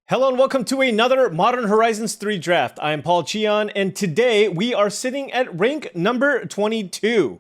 Hello and welcome to another Modern Horizons 3 draft. I am paulcheon, and today we are sitting at rank number 22.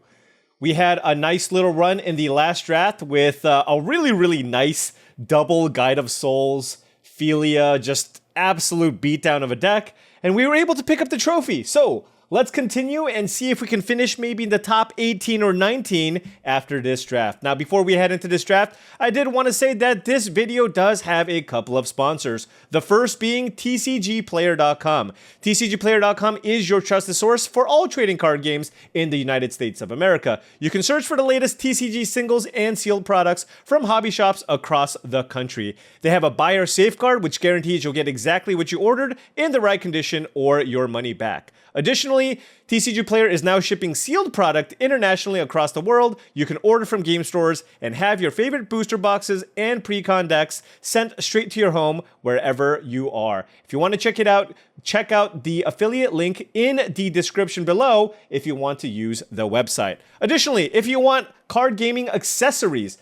We had a nice little run in the last draft with a really nice double Guide of Souls, Philia, just absolute beatdown of a deck, and we were able to pick up the trophy. So let's continue and see if we can finish maybe in the top 18 or 19 after this draft. Now, before we head into this draft, I did want to say that this video does have a couple of sponsors. The first being tcgplayer.com. tcgplayer.com is your trusted source for all trading card games in the United States of America. You can search for the latest TCG singles and sealed products from hobby shops across the country. They have a buyer safeguard, which guarantees you'll get exactly what you ordered in the right condition or your money back. Additionally, TCG Player is now shipping sealed product internationally across the world. You can order from game stores and have your favorite booster boxes and pre-con decks sent straight to your home wherever you are. If you want to check it out, check out the affiliate link in the description below if you want to use the website. Additionally, if you want card gaming accessories,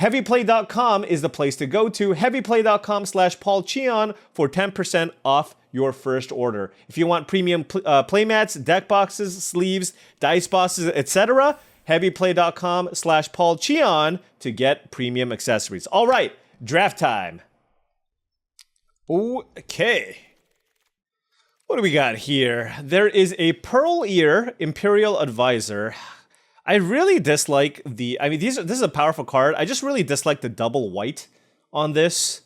heavyplay.com is the place to go to. heavyplay.com/paulcheon for 10% off your first order. If you want premium playmats, deck boxes, sleeves, dice bosses, etc., heavyplay.com/paulcheon to get premium accessories. All right, draft time. Okay. What do we got here? There is a Pearl Ear Imperial Advisor. I really dislike this is a powerful card. I just really dislike the double white on this.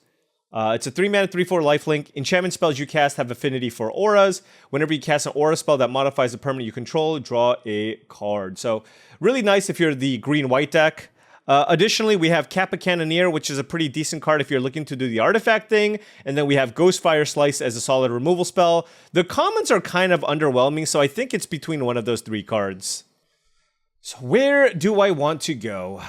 It's a 3-mana, 3/4 lifelink. Enchantment spells you cast have affinity for auras. Whenever you cast an aura spell that modifies a permanent you control, draw a card. So really nice if you're the green-white deck. Additionally, we have Kappa Cannoneer, which is a pretty decent card if you're looking to do the artifact thing. And then we have Ghostfire Slice as a solid removal spell. The commons are kind of underwhelming, so I think it's between one of those three cards. So where do I want to go?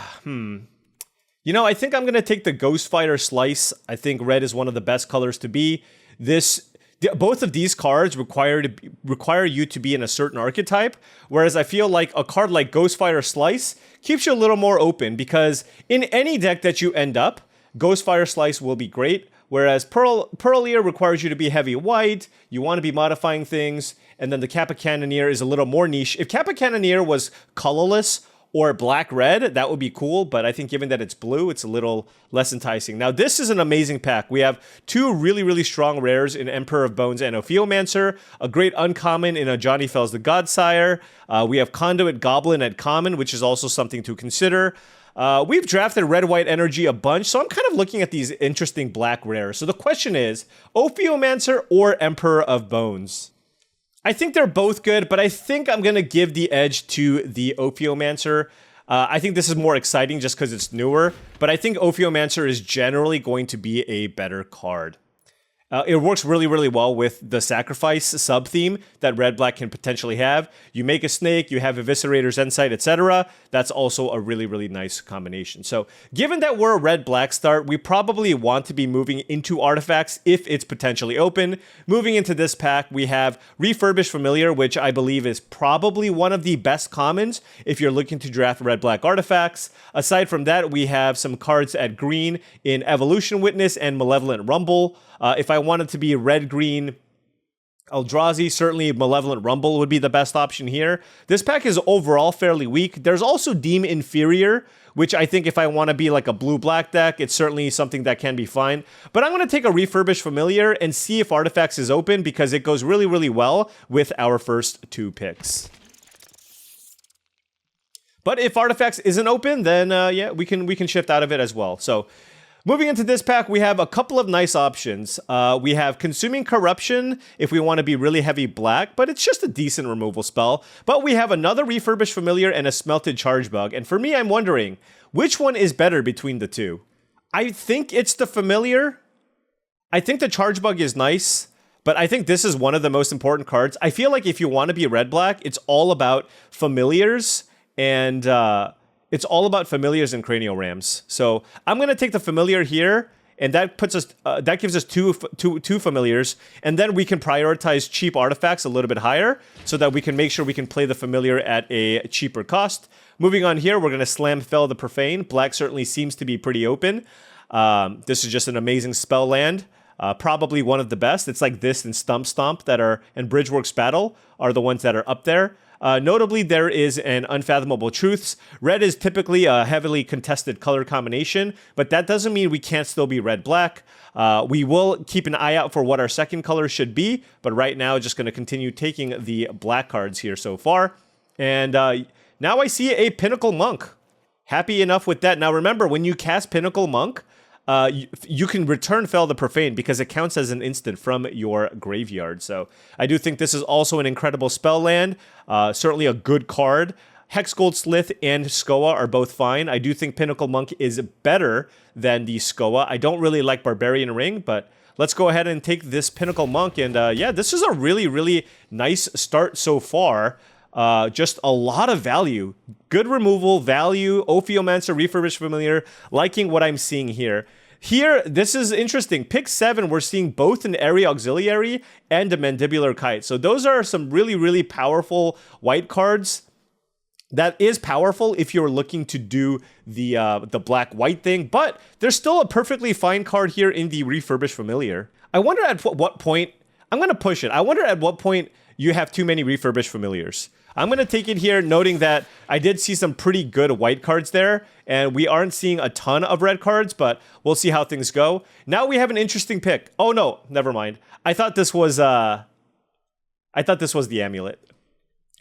You know, I think I'm going to take the Ghostfire Slice. I think red is one of the best colors to be. Both of these cards require you to be in a certain archetype, whereas I feel like a card like Ghostfire Slice keeps you a little more open because in any deck that you end up, Ghostfire Slice will be great, whereas Pearl Ear requires you to be heavy white, you want to be modifying things, and then the Kappa Cannoneer is a little more niche. If Kappa Cannoneer was colorless or black-red, that would be cool, but I think given that it's blue, it's a little less enticing. Now, this is an amazing pack. We have two really strong rares in Emperor of Bones and Ophiomancer, a great uncommon in a Johnny Fells the Godsire. We have Conduit Goblin at common, which is also something to consider. We've drafted red-white energy a bunch, so I'm kind of looking at these interesting black rares. So the question is, Ophiomancer or Emperor of Bones? I think they're both good, but I think I'm going to give the edge to the Ophiomancer. I think this is more exciting just because it's newer, but I think Ophiomancer is generally going to be a better card. It works really well with the sacrifice sub-theme that red-black can potentially have. You make a snake, you have Eviscerator's Insight, etc. That's also a really nice combination. So given that we're a red-black start, we probably want to be moving into artifacts if it's potentially open. Moving into this pack, we have Refurbished Familiar, which I believe is probably one of the best commons if you're looking to draft red-black artifacts. Aside from that, we have some cards at green in Evolution Witness and Malevolent Rumble. If I wanted to be red-green Eldrazi, certainly Malevolent Rumble would be the best option here. This pack is overall fairly weak. There's also Deem Inferior, which I think if I want to be like a blue-black deck, it's certainly something that can be fine. But I'm going to take a Refurbished Familiar and see if Artifacts is open because it goes really well with our first two picks. But if Artifacts isn't open, then yeah, we can shift out of it as well. So moving into this pack, we have a couple of nice options. We have Consuming Corruption if we want to be really heavy black, but it's just a decent removal spell. But we have another Refurbished Familiar and a Smelted Chargebug. And for me, I'm wondering, which one is better between the two? I think it's the Familiar. I think the Chargebug is nice, but I think this is one of the most important cards. I feel like if you want to be red-black, it's all about Familiars and it's all about Familiars and Cranial Rams. So I'm going to take the Familiar here, and that puts us that gives us two Familiars, and then we can prioritize cheap artifacts a little bit higher so that we can make sure we can play the Familiar at a cheaper cost. Moving on here, we're going to slam Fel the Profane. Black certainly seems to be pretty open. This is just an amazing spell land. Probably one of the best. It's like this and Stump Stomp that are, and Bridgeworks Battle are the ones that are up there. Notably, there is an Unfathomable Truths. Red is typically a heavily contested color combination, but that doesn't mean we can't still be red-black. We will keep an eye out for what our second color should be, but right now, just going to continue taking the black cards here so far. And now I see a Pinnacle Monk. Happy enough with that. Now remember, when you cast Pinnacle Monk, you can return Fel the Profane because it counts as an instant from your graveyard. So I do think this is also an incredible spell land. Certainly a good card. Hexgold Slith and Skoa are both fine. I do think Pinnacle Monk is better than the Skoa. I don't really like Barbarian Ring, but let's go ahead and take this Pinnacle Monk. And yeah, this is a really, really nice start so far. Just a lot of value. Good removal, value, Ophiomancer, Refurbished Familiar, liking what I'm seeing here. Here, this is interesting. Pick 7, we're seeing both an Area Auxiliary and a Mandibular Kite. So those are some really, really powerful white cards. That is powerful if you're looking to do the black-white thing, but there's still a perfectly fine card here in the Refurbished Familiar. I wonder at what point, I'm going to push it. I wonder at what point you have too many Refurbished Familiars. I'm going to take it here, noting that I did see some pretty good white cards there, and we aren't seeing a ton of red cards, but we'll see how things go. Now we have an interesting pick. Oh no, never mind. I thought this was the amulet.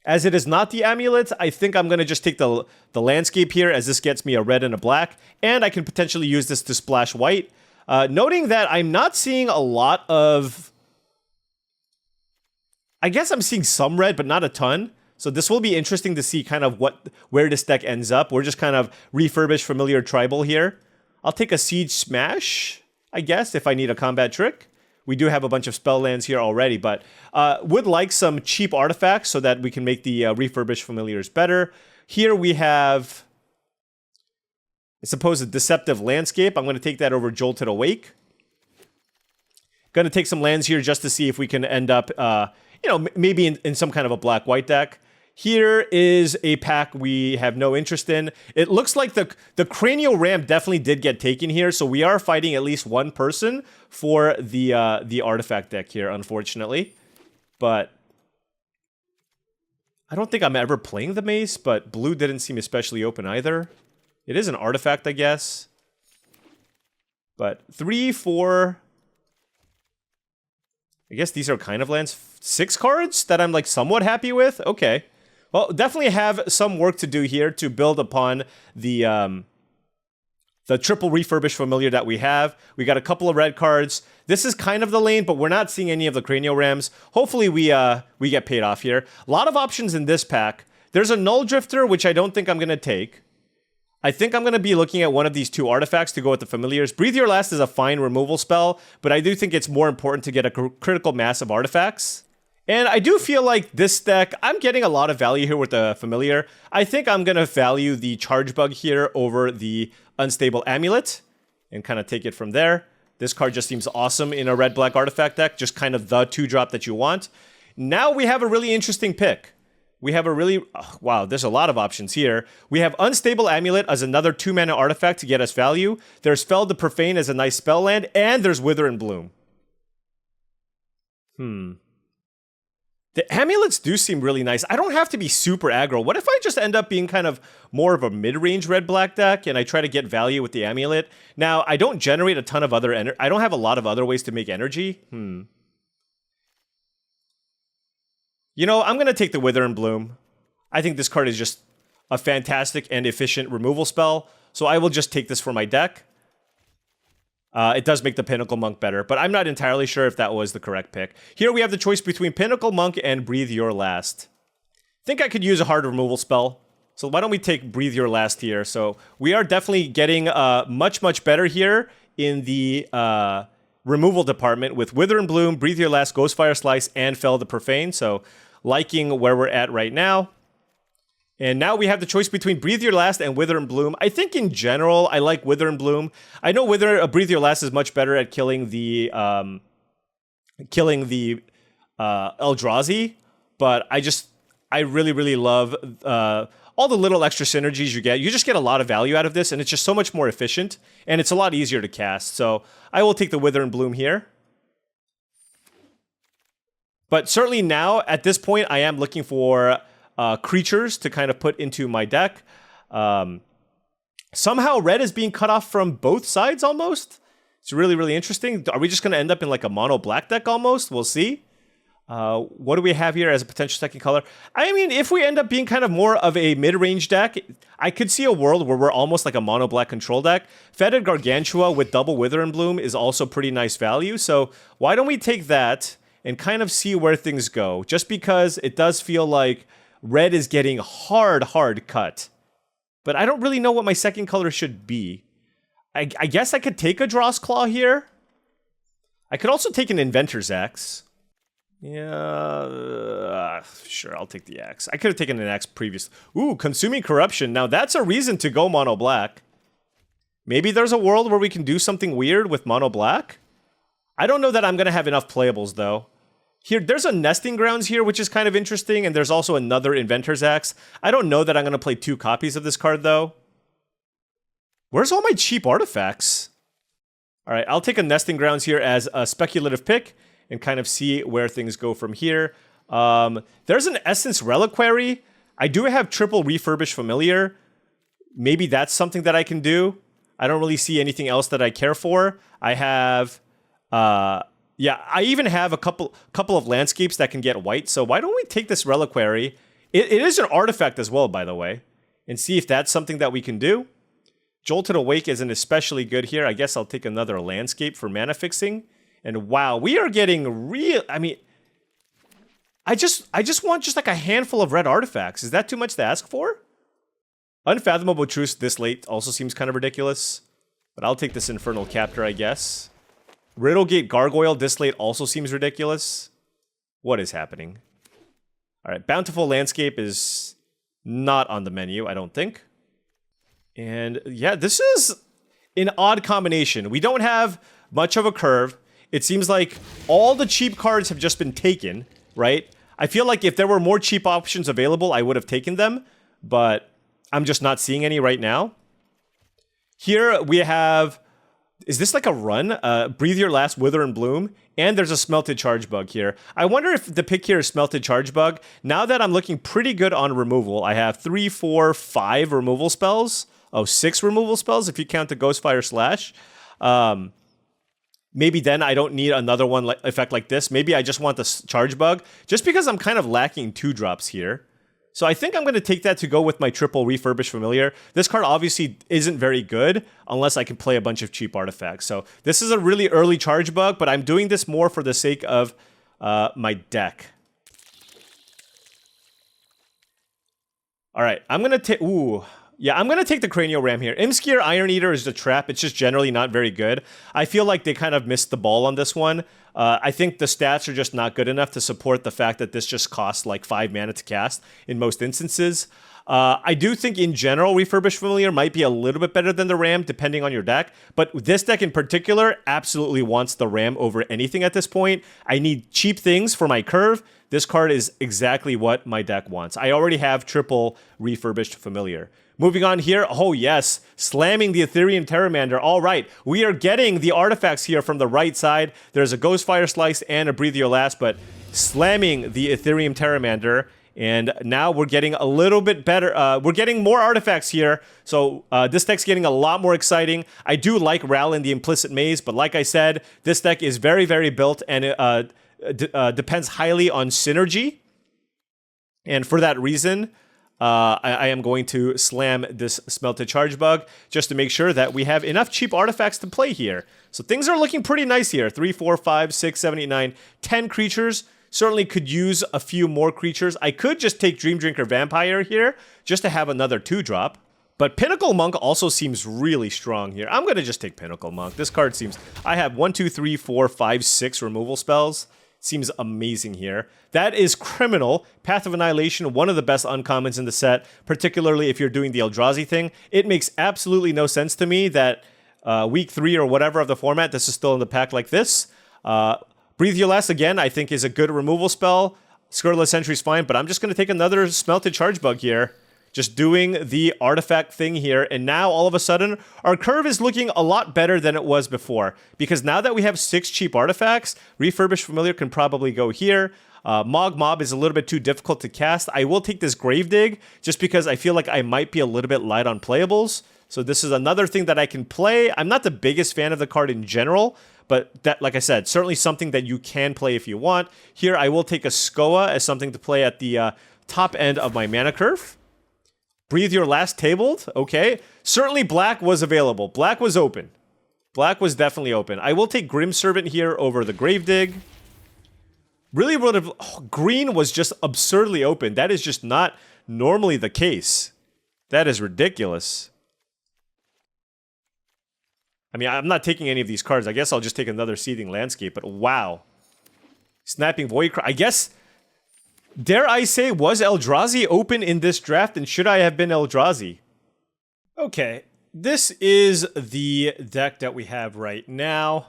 As it is not the amulet, I think I'm going to just take the landscape here, as this gets me a red and a black, and I can potentially use this to splash white. Noting that I'm not seeing a lot of... I guess I'm seeing some red, but not a ton. So this will be interesting to see kind of where this deck ends up. We're just kind of Refurbished Familiar Tribal here. I'll take a Siege Smash, I guess, if I need a combat trick. We do have a bunch of spell lands here already, but would like some cheap artifacts so that we can make the Refurbished Familiars better. Here we have, I suppose, a Deceptive Landscape. I'm going to take that over Jolted Awake. Going to take some lands here just to see if we can end up, maybe in some kind of a black-white deck. Here is a pack we have no interest in. It looks like the Cranial Ram definitely did get taken here, so we are fighting at least one person for the artifact deck here, unfortunately. But I don't think I'm ever playing the Mace, but blue didn't seem especially open either. It is an artifact, I guess. But 3, 4... I guess these are kind of lands. 6 cards that I'm like somewhat happy with? Okay. Well, definitely have some work to do here to build upon the triple Refurbished Familiar that we have. We got a couple of red cards. This is kind of the lane, but we're not seeing any of the Cranial Rams. Hopefully we get paid off here. A lot of options in this pack. There's a Null Drifter, which I don't think I'm going to take. I think I'm going to be looking at one of these 2 artifacts to go with the Familiars. Breathe Your Last is a fine removal spell, but I do think it's more important to get a critical mass of artifacts. And I do feel like this deck, I'm getting a lot of value here with the Familiar. I think I'm going to value the Charge Bug here over the Unstable Amulet and kind of take it from there. This card just seems awesome in a red-black artifact deck, just kind of the 2-drop that you want. Now we have a really interesting pick. We have a really... Oh, wow, there's a lot of options here. We have Unstable Amulet as another 2-mana artifact to get us value. There's Fel the Profane as a nice spell land, and there's Wither and Bloom. The amulets do seem really nice. I don't have to be super aggro. What if I just end up being kind of more of a mid-range red-black deck and I try to get value with the amulet? Now, I don't generate a ton of other energy. I don't have a lot of other ways to make energy. You know, I'm going to take the Wither and Bloom. I think this card is just a fantastic and efficient removal spell, so I will just take this for my deck. It does make the Pinnacle Monk better, but I'm not entirely sure if that was the correct pick. Here we have the choice between Pinnacle Monk and Breathe Your Last. I think I could use a hard removal spell, so why don't we take Breathe Your Last here? So we are definitely getting much, much better here in the removal department with Wither and Bloom, Breathe Your Last, Ghostfire Slice, and Fel the Profane, so liking where we're at right now. And now we have the choice between Breathe Your Last and Wither and Bloom. I think in general, I like Wither and Bloom. I know Breathe Your Last is much better at killing the Eldrazi, but I really, really love all the little extra synergies you get. You just get a lot of value out of this, and it's just so much more efficient, and it's a lot easier to cast. So I will take the Wither and Bloom here. But certainly now, at this point, I am looking for creatures to kind of put into my deck. Somehow red is being cut off from both sides almost. It's really, really interesting. Are we just going to end up in like a mono black deck almost? We'll see. What do we have here as a potential second color? I mean, if we end up being kind of more of a mid-range deck, I could see a world where we're almost like a mono black control deck. Fetid Gargantua with double Wither and Bloom is also pretty nice value. So why don't we take that and kind of see where things go? Just because it does feel like red is getting hard cut. But I don't really know what my second color should be. I guess I could take a Draw's Claw here. I could also take an Inventor's Axe. Yeah, sure, I'll take the axe. I could have taken an axe previously. Ooh, Consuming Corruption. Now that's a reason to go mono black. Maybe there's a world where we can do something weird with mono black. I don't know that I'm going to have enough playables, though. Here, there's a Nesting Grounds here, which is kind of interesting, and there's also another Inventor's Axe. I don't know that I'm going to play 2 copies of this card, though. Where's all my cheap artifacts? All right, I'll take a Nesting Grounds here as a speculative pick and kind of see where things go from here. There's an Essence Reliquary. I do have triple Refurbished Familiar. Maybe that's something that I can do. I don't really see anything else that I care for. I have, yeah, I even have a couple of landscapes that can get white. So why don't we take this Reliquary? It is an artifact as well, by the way, and see if that's something that we can do. Jolted Awake isn't especially good here. I guess I'll take another landscape for mana fixing. And wow, we are getting real. I mean, I just want just like a handful of red artifacts. Is that too much to ask for? Unfathomable Truce this late also seems kind of ridiculous. But I'll take this Infernal Captor, I guess. Riddlegate Gargoyle this late also seems ridiculous. What is happening? All right, Bountiful Landscape is not on the menu, I don't think. And yeah, this is an odd combination. We don't have much of a curve. It seems like all the cheap cards have just been taken, right? I feel like if there were more cheap options available, I would have taken them, but I'm just not seeing any right now. Here we have, is this like a run? Breathe Your Last, Wither and Bloom, and there's a Smelted Charge Bug here. I wonder if the pick here is Smelted Charge Bug. Now that I'm looking pretty good on removal, I have 3, 4, 5 removal spells. Oh, 6 removal spells if you count the Ghostfire Slash. Maybe then I don't need another one effect like this. Maybe I just want the Charge Bug, just because I'm kind of lacking 2-drops here. So I think I'm going to take that to go with my triple Refurbished Familiar. This card obviously isn't very good unless I can play a bunch of cheap artifacts. So this is a really early Charge Bug, but I'm doing this more for the sake of my deck. All right, I'm going to take... Ooh... Yeah, I'm going to take the Cranial Ram here. Imskier Iron Eater is the trap. It's just generally not very good. I feel like they kind of missed the ball on this one. I think the stats are just not good enough to support the fact that this just costs like 5 mana to cast in most instances. I do think in general Refurbished Familiar might be a little bit better than the Ram depending on your deck, but this deck in particular absolutely wants the Ram over anything at this point. I need cheap things for my curve. This card is exactly what my deck wants. I already have triple Refurbished Familiar. Moving on here, oh yes, slamming the Ethereum Terramander. All right, we are getting the artifacts here from the right side. There's a Ghostfire Slice and a Breathe Your Last, but slamming the Ethereum Terramander. And now we're getting a little bit better. We're getting more artifacts here. So this deck's getting a lot more exciting. I do like Rallin the Implicit Maze, but like I said, this deck is very, very built and it depends highly on synergy. And for that reason, I am going to slam this Smelted Charge Bug just to make sure that we have enough cheap artifacts to play here. So things are looking pretty nice here. 3, 4, 5, 6, 7, 8, 9, 10 creatures. Certainly could use a few more creatures. I could just take Dream Drinker Vampire here just to have another 2-drop. But Pinnacle Monk also seems really strong here. I'm going to just take Pinnacle Monk. This card seems... I have 1, 2, 3, 4, 5, 6 removal spells. Seems amazing here. That is Criminal. Path of Annihilation, one of the best uncommons in the set, particularly if you're doing the Eldrazi thing. It makes absolutely no sense to me that week 3 or whatever of the format, this is still in the pack like this. Breathe Your Last, again, I think is a good removal spell. Skirtless Sentry's fine, but I'm just going to take another Smelted Charge Bug here. Just doing the artifact thing here, and now all of a sudden, our curve is looking a lot better than it was before. Because now that we have 6 cheap artifacts, Refurbished Familiar can probably go here. Mog Mob is a little bit too difficult to cast. I will take this Gravedigg just because I feel like I might be a little bit light on playables. So this is another thing that I can play. I'm not the biggest fan of the card in general, but that, like I said, certainly something that you can play if you want. Here, I will take a Skoa as something to play at the top end of my mana curve. Breathe Your Last tabled. Okay. Certainly black was available. Black was open. Black was definitely open. I will take Grim Servant here over the Gravedigg. Really would have... green was just absurdly open. That is just not normally the case. That is ridiculous. I mean, I'm not taking any of these cards. I guess I'll just take another Seething Landscape, but wow. Snapping Void Cry. I guess, dare I say, was Eldrazi open in this draft, and should I have been Eldrazi? Okay, this is the deck that we have right now.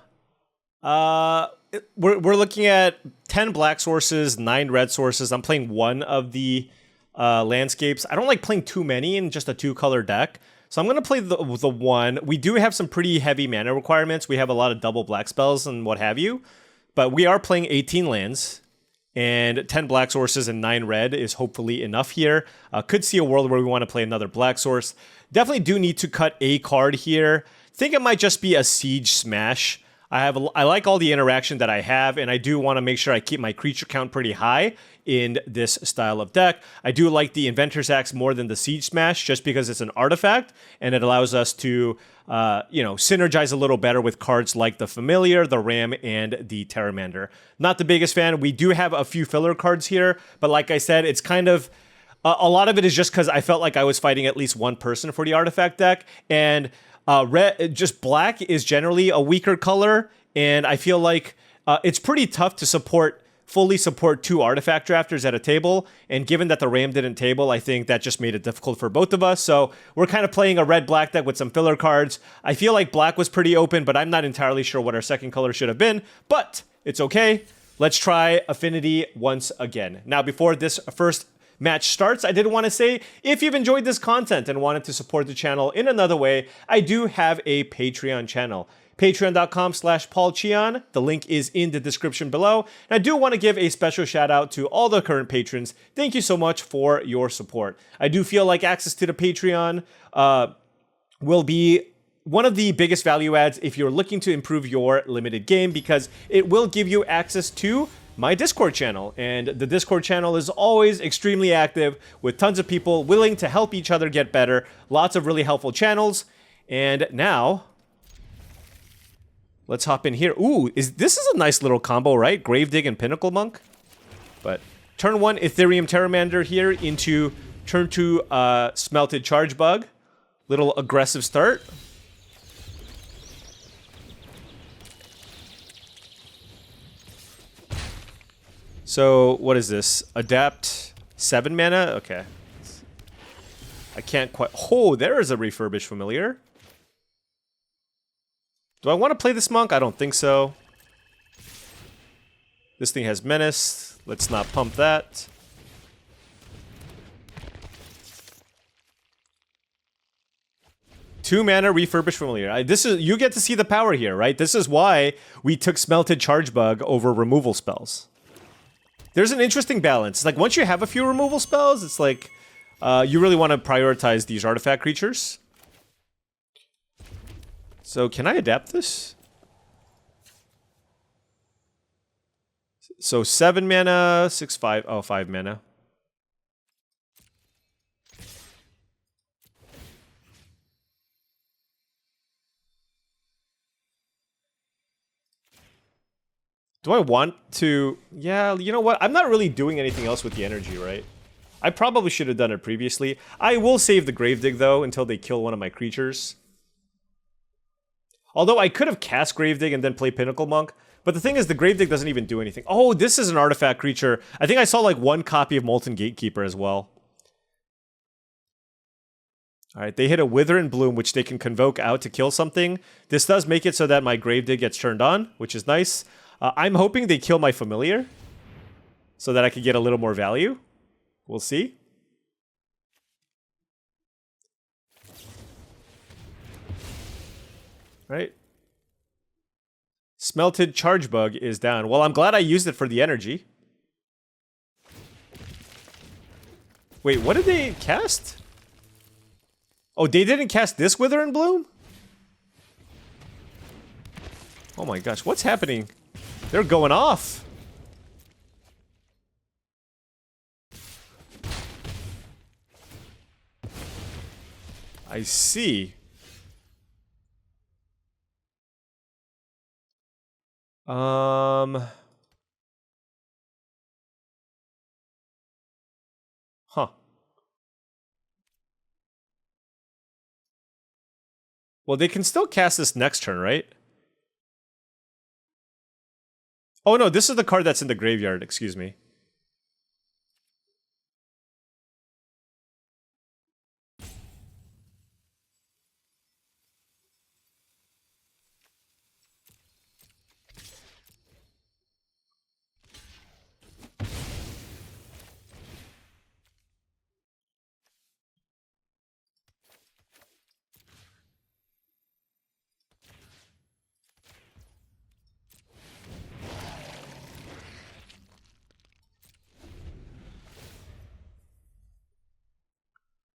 We're looking at 10 black sources, 9 red sources. I'm playing one of the landscapes. I don't like playing too many in just a 2-color deck. So I'm going to play the one. We do have some pretty heavy mana requirements. We have a lot of double black spells and what have you. But we are playing 18 lands. And 10 black sources and 9 red is hopefully enough here. Could see a world where we want to play another black source. Definitely do need to cut a card here. Think it might just be a Siege Smash. I like all the interaction that I have, and I do want to make sure I keep my creature count pretty high in this style of deck. I do like the Inventor's Axe more than the Siege Smash, just because it's an artifact, and it allows us to, synergize a little better with cards like the Familiar, the Ram, and the Terramander. Not the biggest fan. We do have a few filler cards here, but like I said, it's kind of... a lot of it is just because I felt like I was fighting at least one person for the artifact deck, and... just black is generally a weaker color, and I feel like it's pretty tough to fully support 2 artifact drafters at a table, and given that the Ram didn't table, I think that just made it difficult for both of us, so we're kind of playing a red-black deck with some filler cards. I feel like black was pretty open, but I'm not entirely sure what our second color should have been, but it's okay. Let's try Affinity once again. Now, before this first match starts, I did want to say, if you've enjoyed this content and wanted to support the channel in another way, I do have a Patreon channel. Patreon.com/paulcheon. The link is in the description below. And I do want to give a special shout out to all the current patrons. Thank you so much for your support. I do feel like access to the Patreon will be one of the biggest value adds if you're looking to improve your limited game, because it will give you access to my Discord channel, and the Discord channel is always extremely active with tons of people willing to help each other get better. Lots of really helpful channels. And now let's hop in here. Ooh, this is a nice little combo, right? Gravedigg and Pinnacle Monk. But turn 1 Ethereum Terramander here into turn 2 Smelted Charge Bug. Little aggressive start. So, what is this? Adapt 7 mana? Okay. I can't quite... Oh, there is a Refurbished Familiar. Do I want to play this Monk? I don't think so. This thing has Menace. Let's not pump that. Two mana Refurbished Familiar. You get to see the power here, right? This is why we took Smelted Charge Bug over removal spells. There's an interesting balance. Like, once you have a few removal spells, it's like, you really want to prioritize these artifact creatures. So, can I adapt this? So, 7 mana, 6, 5. Oh, 5 mana. Do I want to... Yeah, you know what? I'm not really doing anything else with the energy, right? I probably should have done it previously. I will save the Gravedigg, though, until they kill one of my creatures. Although I could have cast Gravedigg and then play Pinnacle Monk. But the thing is, the Gravedigg doesn't even do anything. Oh, this is an artifact creature. I think I saw, like, 1 copy of Molten Gatekeeper as well. Alright, they hit a Wither and Bloom, which they can convoke out to kill something. This does make it so that my Gravedigg gets turned on, which is nice. I'm hoping they kill my Familiar so that I could get a little more value. We'll see. Right. Smelted Charge Bug is down. Well, I'm glad I used it for the energy. Wait, what did they cast? Oh, they didn't cast this Wither and Bloom? Oh my gosh, what's happening? They're going off. I see. Huh. Well, they can still cast this next turn, right? Oh no, this is the card that's in the graveyard, excuse me.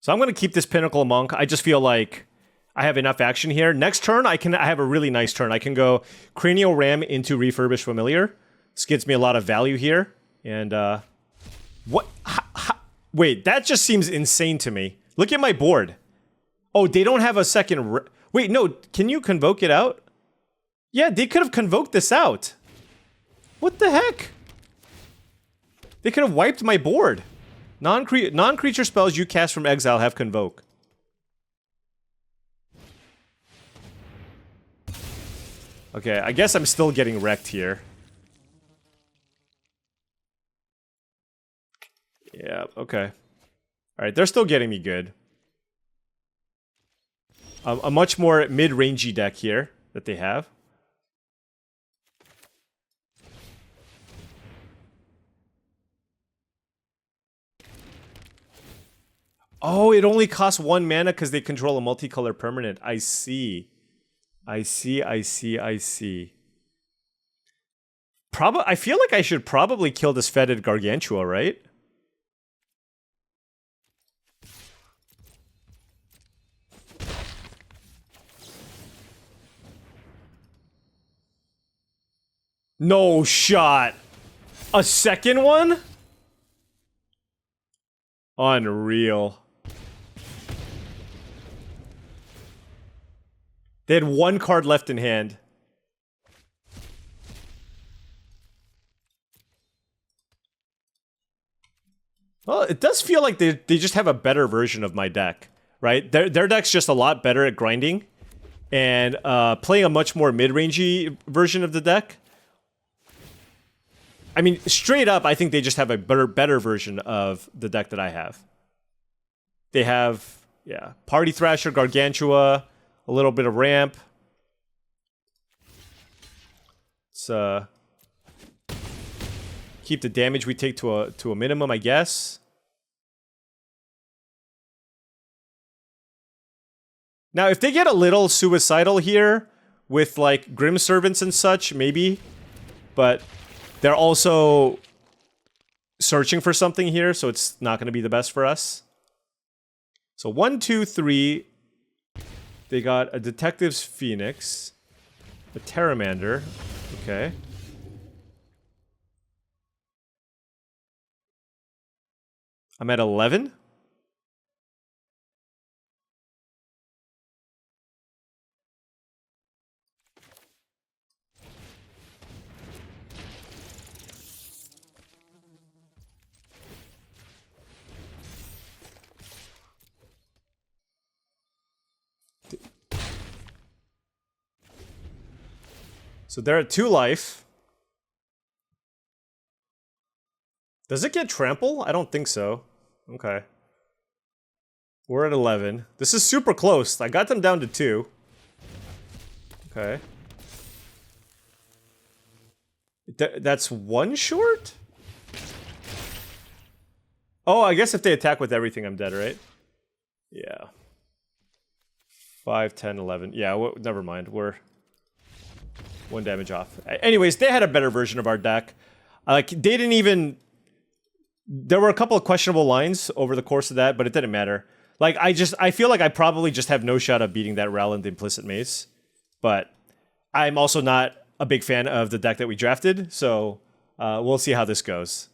So I'm going to keep this Pinnacle Monk. I just feel like I have enough action here. Next turn, I have a really nice turn. I can go Cranial Ram into Refurbished Familiar. This gives me a lot of value here. And, what? Wait, that just seems insane to me. Look at my board. Oh, they don't have a second... Wait, no, can you convoke it out? Yeah, they could have convoked this out. What the heck? They could have wiped my board. Non-creature spells you cast from exile have convoke. Okay, I guess I'm still getting wrecked here. Yeah, okay. Alright, they're still getting me good. A much more mid-rangey deck here that they have. Oh, it only costs 1 mana because they control a multicolor permanent. I see. I see. I feel like I should probably kill this Fetid Gargantua, right? No shot. A second one? Unreal. They had 1 card left in hand. Well, it does feel like they just have a better version of my deck, right? Their deck's just a lot better at grinding and playing a much more mid-rangey version of the deck. I mean, straight up, I think they just have a better version of the deck that I have. They have, yeah, Party Thrasher, Gargantua, a little bit of ramp. Let's keep the damage we take to a minimum, I guess. Now, if they get a little suicidal here with like Grim Servants and such, maybe, but they're also searching for something here, so it's not going to be the best for us. So 1, 2, 3. They got a Detective's Phoenix, a Pteramander. Okay. I'm at 11. So they're at 2 life. Does it get trample? I don't think so. Okay. We're at 11. This is super close. I got them down to 2. Okay. That's 1 short? Oh, I guess if they attack with everything, I'm dead, right? Yeah. 5, 10, 11. Yeah, never mind. We're 1 damage off. Anyways, they had a better version of our deck. Like, they didn't even... There were a couple of questionable lines over the course of that, but it didn't matter. Like, I feel like I probably just have no shot of beating that Rowland Implicit Mace. But I'm also not a big fan of the deck that we drafted, so we'll see how this goes.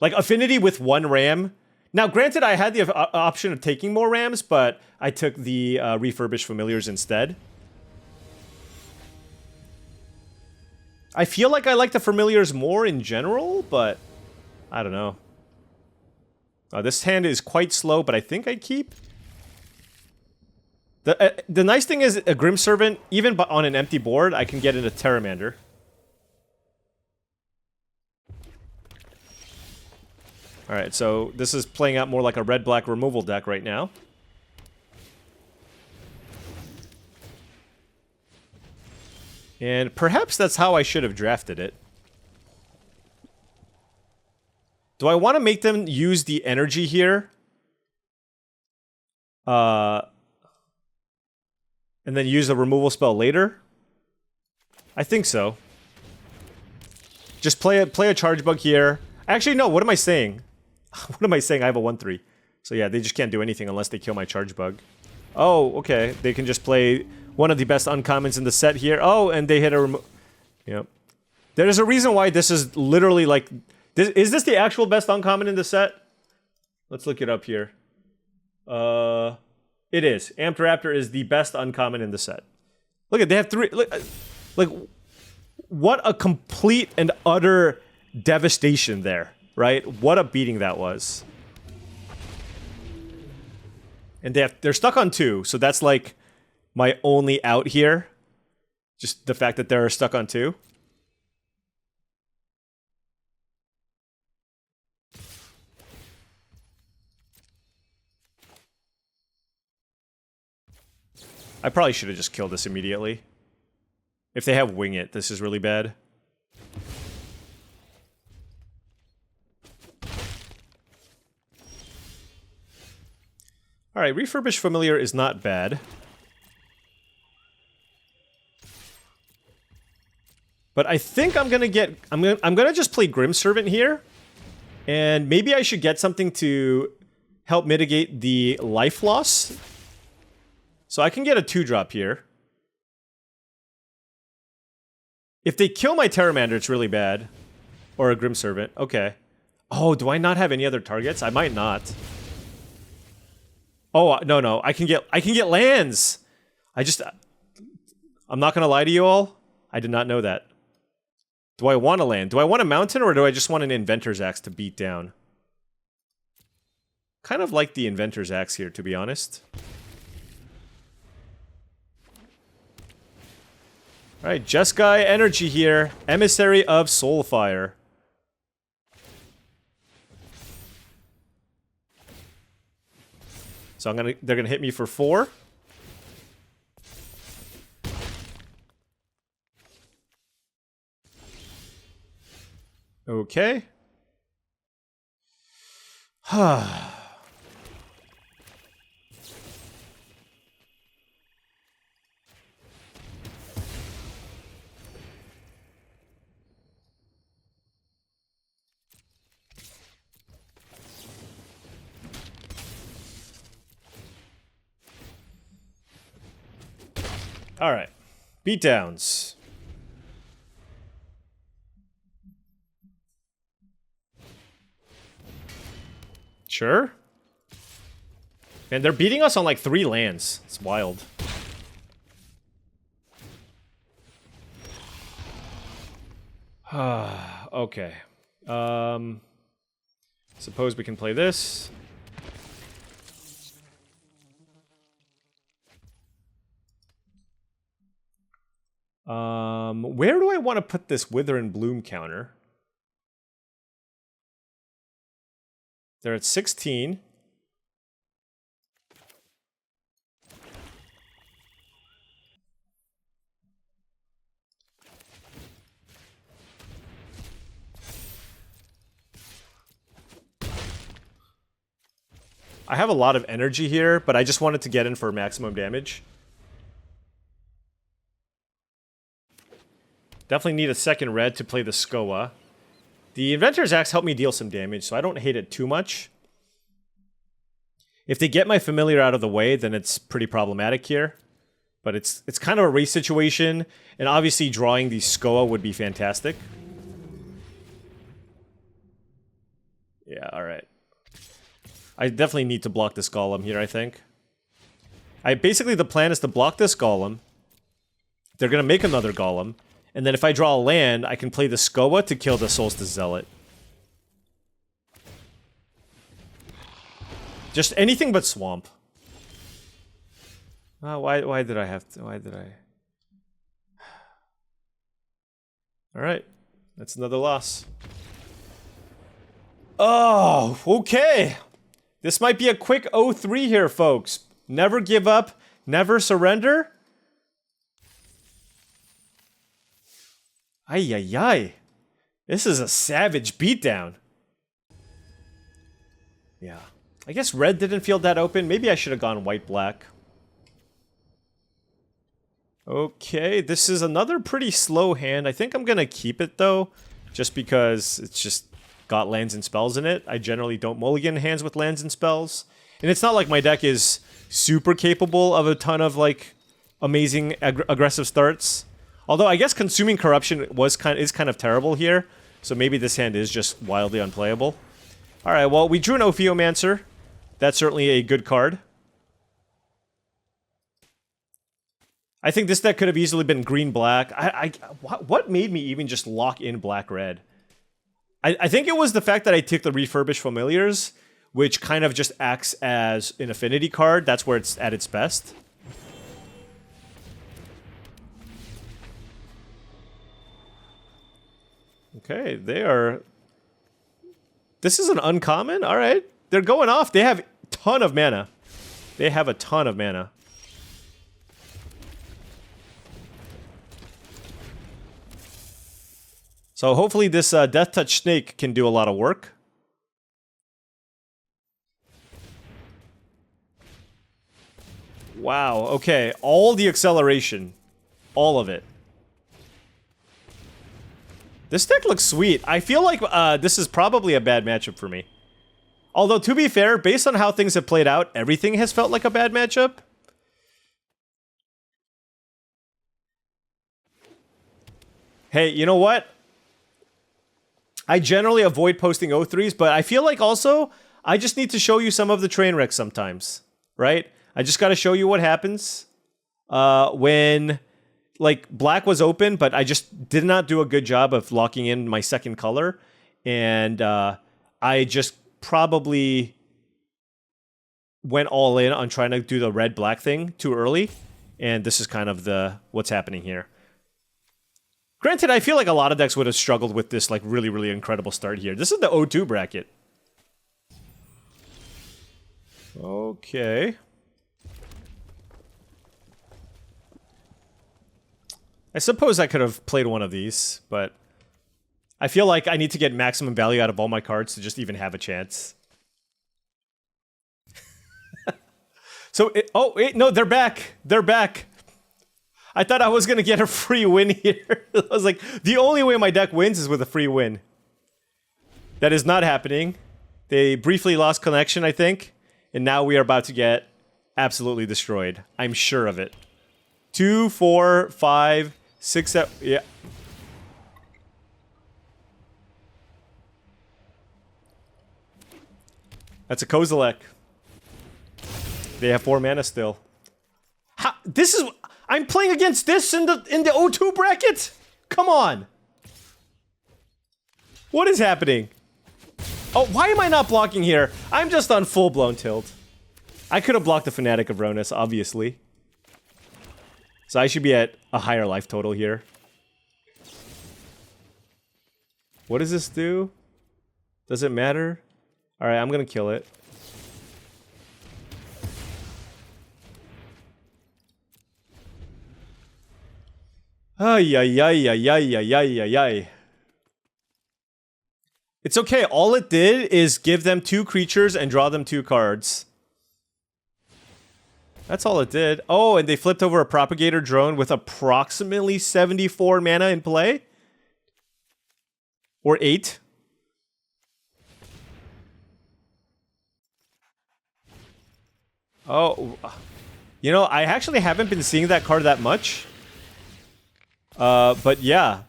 Like, Affinity with 1 ram. Now, granted, I had the option of taking more rams, but I took the Refurbished Familiars instead. I feel like I like the Familiars more in general, but I don't know. This hand is quite slow, but I think I'd keep. The nice thing is, a Grim Servant, even on an empty board, I can get into Terramander. Alright, so this is playing out more like a red-black removal deck right now. And perhaps that's how I should have drafted it. Do I want to make them use the energy here? And then use a removal spell later? I think so. Just play a charge bug here. Actually, no, what am I saying? What am I saying? I have a 1/3. So yeah, they just can't do anything unless they kill my charge bug. Oh, okay. They can just play one of the best uncommons in the set here. Oh, and they hit a Yep. There's a reason why this is literally like... Is this the actual best uncommon in the set? Let's look it up here. It is. Amped Raptor is the best uncommon in the set. Look at, they have 3... like, what a complete and utter devastation there, right? What a beating that was. And they're stuck on 2, so that's like my only out here. Just the fact that they're stuck on 2. I probably should have just killed this immediately. If they have Wing It, this is really bad. Alright, Refurbished Familiar is not bad. But I think I'm gonna get... I'm gonna just play Grim Servant here. And maybe I should get something to help mitigate the life loss. So I can get a 2-drop here. If they kill my Terramander, it's really bad. Or a Grim Servant. Okay. Oh, do I not have any other targets? I might not. Oh, no. I can get lands! I'm not gonna lie to you all. I did not know that. Do I want a land? Do I want a mountain, or do I just want an Inventor's Axe to beat down? Kind of like the Inventor's Axe here, to be honest. Alright, Jeskai Energy here. Emissary of Soulfire. So they're gonna hit me for 4. Okay. Alright. Beatdowns. Sure. Man, they're beating us on like 3 lands. It's wild. Okay. Suppose we can play this. Where do I want to put this Wither and Bloom counter? They're at 16. I have a lot of energy here, but I just wanted to get in for maximum damage. Definitely need a second red to play the Skoa. The Inventor's Axe helped me deal some damage, so I don't hate it too much. If they get my Familiar out of the way, then it's pretty problematic here. But it's kind of a race situation, and obviously drawing the Skoa would be fantastic. Yeah, alright. I definitely need to block this Golem here, I think. Basically, the plan is to block this Golem. They're gonna make another Golem. And then if I draw a land, I can play the Skoa to kill the Solstice Zealot. Just anything but Swamp. Why did I have to... Why did I... Alright. That's another loss. Oh, okay. This might be a quick 0-3 here, folks. Never give up. Never surrender. Ay, ay, ay. This is a savage beatdown. Yeah. I guess red didn't feel that open. Maybe I should have gone white-black. Okay, this is another pretty slow hand. I think I'm gonna keep it, though. Just because it's just got lands and spells in it. I generally don't mulligan hands with lands and spells. And it's not like my deck is super capable of a ton of, like, amazing aggressive starts. Although I guess Consuming Corruption is kind of terrible here, so maybe this hand is just wildly unplayable. Alright, well, we drew an Ophiomancer. That's certainly a good card. I think this deck could have easily been green-black. What made me even just lock in black-red? I think it was the fact that I took the Refurbished Familiars, which kind of just acts as an Affinity card. That's where it's at its best. Okay, they are... This is an uncommon? Alright. They're going off. They have a ton of mana. They have a ton of mana. So hopefully this Death Touch Snake can do a lot of work. Wow, okay. All the acceleration. All of it. This deck looks sweet. I feel like this is probably a bad matchup for me. Although, to be fair, based on how things have played out, everything has felt like a bad matchup. Hey, you know what? I generally avoid posting 0-3s, but I feel like also, I just need to show you some of the train wrecks sometimes, right? I just gotta show you what happens when, like, black was open, but I just did not do a good job of locking in my second color, and I just probably went all in on trying to do the red-black thing too early, and this is kind of what's happening here. Granted, I feel like a lot of decks would have struggled with this, like, really, really incredible start here. This is the 0-2 bracket. Okay. I suppose I could have played one of these, but I feel like I need to get maximum value out of all my cards to just even have a chance. So, oh, wait, no, they're back. They're back. I thought I was going to get a free win here. I was like, the only way my deck wins is with a free win. That is not happening. They briefly lost connection, I think. And now we are about to get absolutely destroyed. I'm sure of it. 2, 4, 5, 6, 7... Yeah. That's a Kozilek. They have 4 mana still. How, this is... I'm playing against this in the 0-2 bracket? Come on. What is happening? Oh, why am I not blocking here? I'm just on full-blown tilt. I could have blocked the Fanatic of Ravenous, obviously. So I should be at a higher life total here. What does this do? Does it matter? Alright, I'm gonna kill it. Ay, ay, ay, ay, ay, ay, ay, ay, ay. It's okay. All it did is give them 2 creatures and draw them 2 cards. That's all it did. Oh, and they flipped over a Propagator Drone with approximately 74 mana in play? Or 8? Oh, you know, I actually haven't been seeing that card that much. But yeah.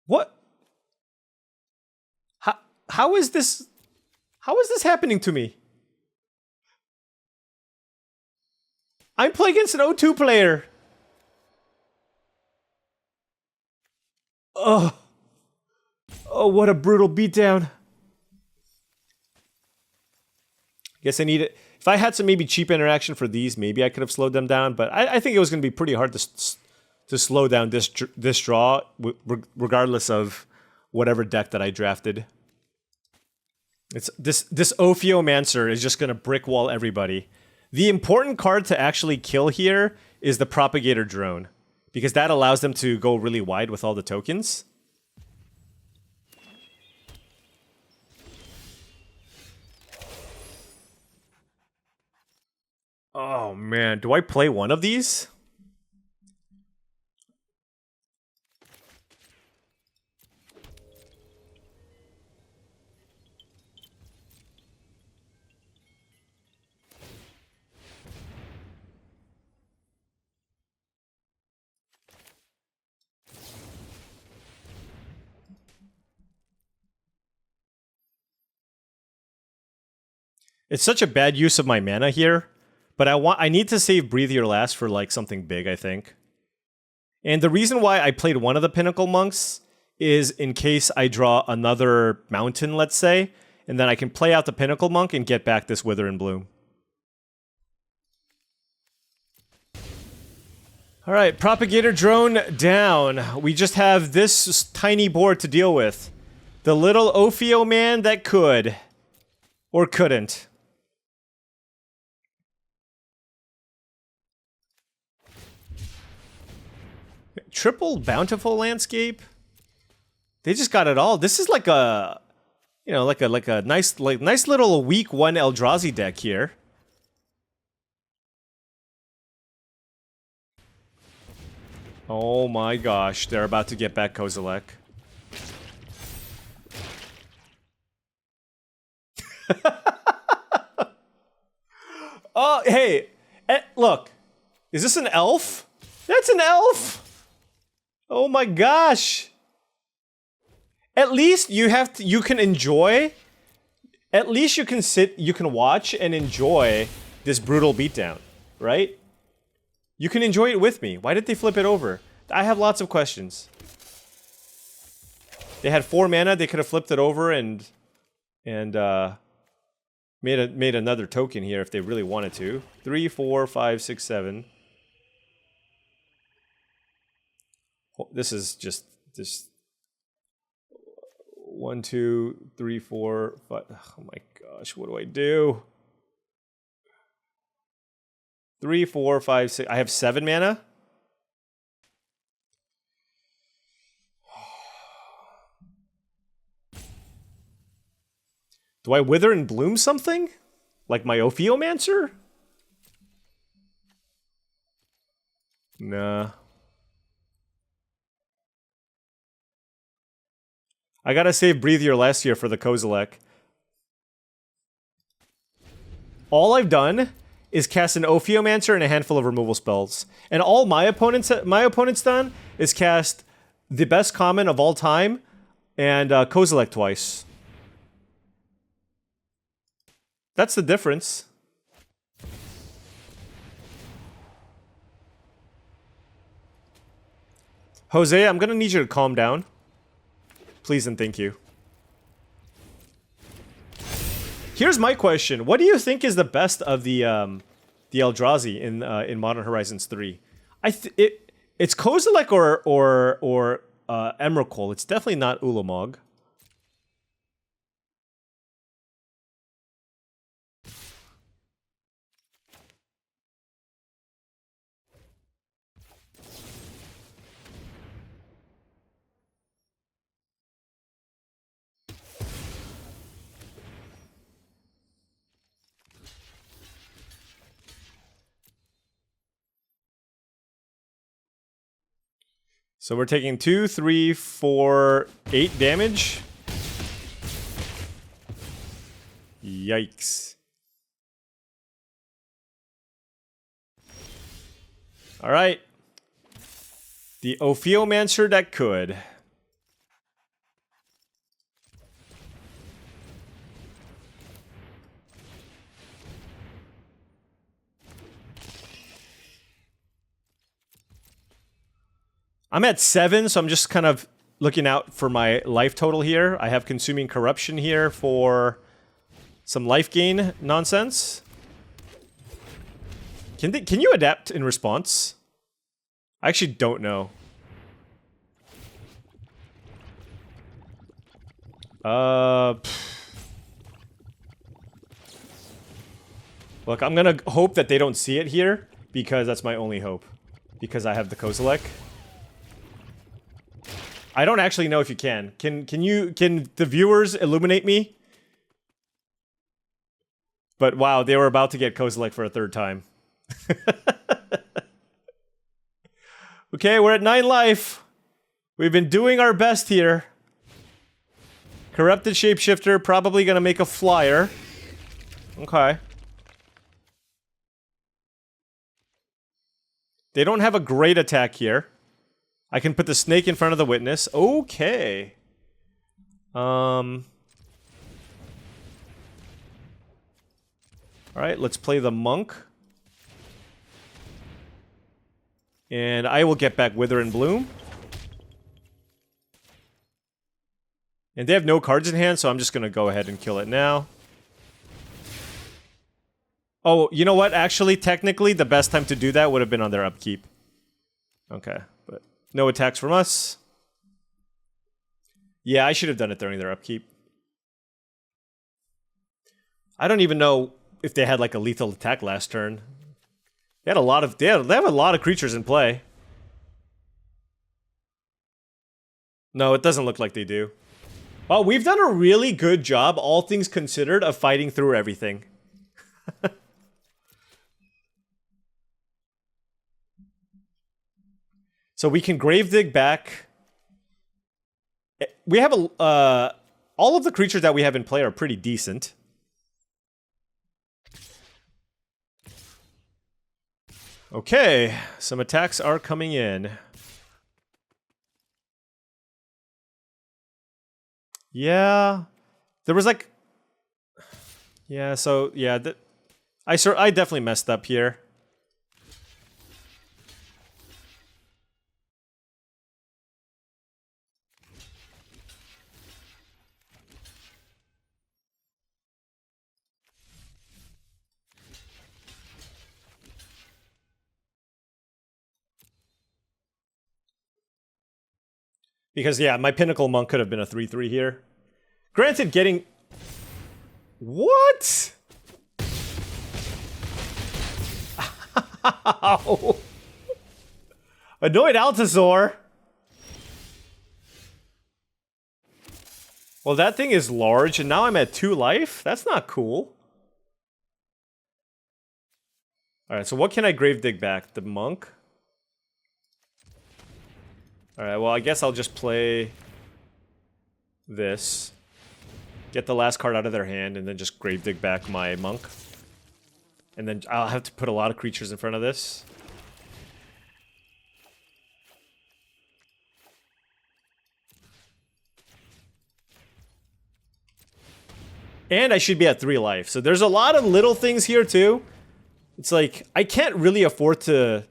What? How is this? How is this happening to me? I'm playing against an O2 player. Oh. Oh, what a brutal beatdown. Guess I need it. If I had some maybe cheap interaction for these, maybe I could have slowed them down. But I think it was going to be pretty hard to slow down this draw, regardless of whatever deck that I drafted. It's this Ophiomancer is just going to brick wall everybody. The important card to actually kill here is the Propagator Drone, because that allows them to go really wide with all the tokens. Oh man, do I play one of these? It's such a bad use of my mana here, but I need to save Breathe Your Last for like something big, I think. And the reason why I played one of the Pinnacle Monks is in case I draw another mountain, let's say, and then I can play out the Pinnacle Monk and get back this Wither and Bloom. All right, Propagator Drone down. We just have this tiny board to deal with. The little Ophio man that could. Or couldn't. Triple Bountiful Landscape? They just got it all. This is like a, you know, like a nice little week 1 Eldrazi deck here. Oh my gosh, they're about to get back Kozilek. Oh, hey, look, is this an elf? That's an elf. Oh my gosh. At least you can enjoy. At least you can you can watch and enjoy this brutal beatdown, right? You can enjoy it with me. Why did they flip it over? I have lots of questions. They had 4 mana, they could have flipped it over and made another token here if they really wanted to. 3, 4, 5, 6, 7. This is just this 1, 2, 3, 4, 5. Oh my gosh, what do I do? 3, 4, 5, 6. I have 7 mana. Do I Wither and Bloom something? Like my Ophiomancer? Nah. I gotta save Breathe Your Last here for the Kozilek. All I've done is cast an Ophiomancer and a handful of removal spells. And all my opponent's done is cast the best common of all time and Kozilek twice. That's the difference. Jose, I'm gonna need you to calm down. Please and thank you. Here's my question: what do you think is the best of the Eldrazi in Modern Horizons 3? It's Kozilek or Emrakul. It's definitely not Ulamog. So we're taking 2, 3, 4, 8 damage. Yikes. All right. The Ophiomancer that could. I'm at 7, so I'm just kind of looking out for my life total here. I have Consuming Corruption here for some life gain nonsense. Can you adapt in response? I actually don't know. Look, I'm gonna hope that they don't see it here, because that's my only hope. Because I have the Kozilek. I don't actually know if you can. Can the viewers illuminate me? But wow, they were about to get Kozilek for a third time. Okay, we're at 9 life. We've been doing our best here. Corrupted Shapeshifter, probably gonna make a flyer. Okay. They don't have a great attack here. I can put the snake in front of the witness. Okay. Alright, let's play the monk. And I will get back Wither and Bloom. And they have no cards in hand, so I'm just gonna go ahead and kill it now. Oh, you know what? Actually, technically, the best time to do that would have been on their upkeep. Okay, but no attacks from us. Yeah, I should have done it during their upkeep. I don't even know if they had like a lethal attack last turn. They had a lot of they have a lot of creatures in play. No, it doesn't look like they do. Well, we've done a really good job, all things considered, of fighting through everything. So we can Grave-Dig back. We have a all of the creatures that we have in play are pretty decent. Okay, some attacks are coming in. Yeah, there was like, yeah. So yeah, I definitely messed up here. Because, yeah, my Pinnacle Monk could have been a 3/3 here. Granted, getting... What? Ow. Annoyed Altazor. Well, that thing is large, and now I'm at 2 life? That's not cool. Alright, so what can I Grave-Dig back? The Monk? Alright, well, I guess I'll just play this. Get the last card out of their hand, and then just Grave-Dig back my Monk. And then I'll have to put a lot of creatures in front of this. And I should be at 3 life. So there's a lot of little things here, too. It's like, I can't really afford to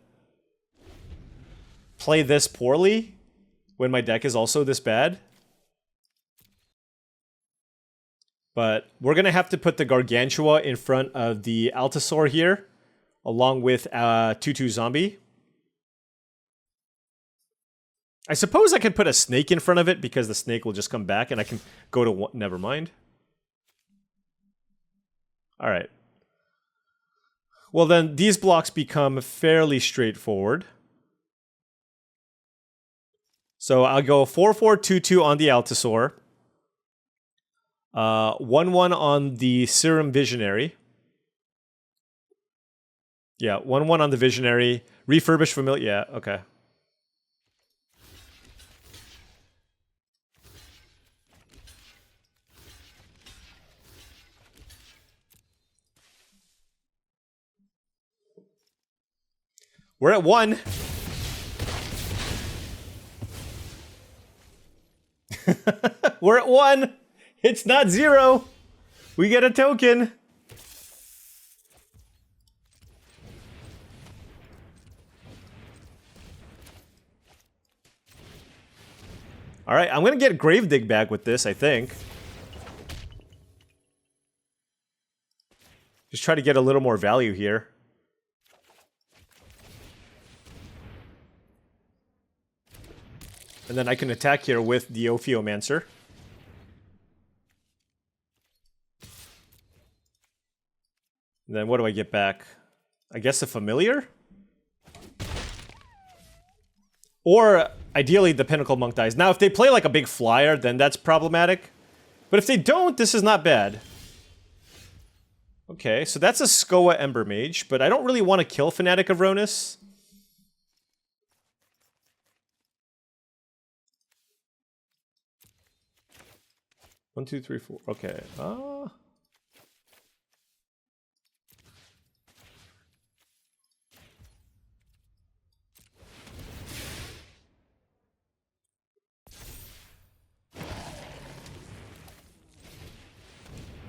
play this poorly when my deck is also this bad. But we're going to have to put the Gargantua in front of the Altazor here, along with 2/2 zombie. I suppose I can put a snake in front of it because the snake will just come back and I can go to one. Never mind. All right. Well, then these blocks become fairly straightforward. So I'll go 4/4/2/2 on the Altazor. 1/1 on the Serum Visionary. Yeah, 1/1 on the Visionary. Refurbished Familiar. Yeah, okay. We're at 1. We're at 1. It's not 0. We get a token. All right, I'm going to get Gravedigg back with this, I think. Just try to get a little more value here. And then I can attack here with the Ophiomancer. And then what do I get back? I guess a Familiar? Or, ideally, the Pinnacle Monk dies. Now, if they play like a big flyer, then that's problematic. But if they don't, this is not bad. Okay, so that's a Skoa Ember Mage, but I don't really want to kill Fanatic of Ravenous. One, two, three, four. Okay.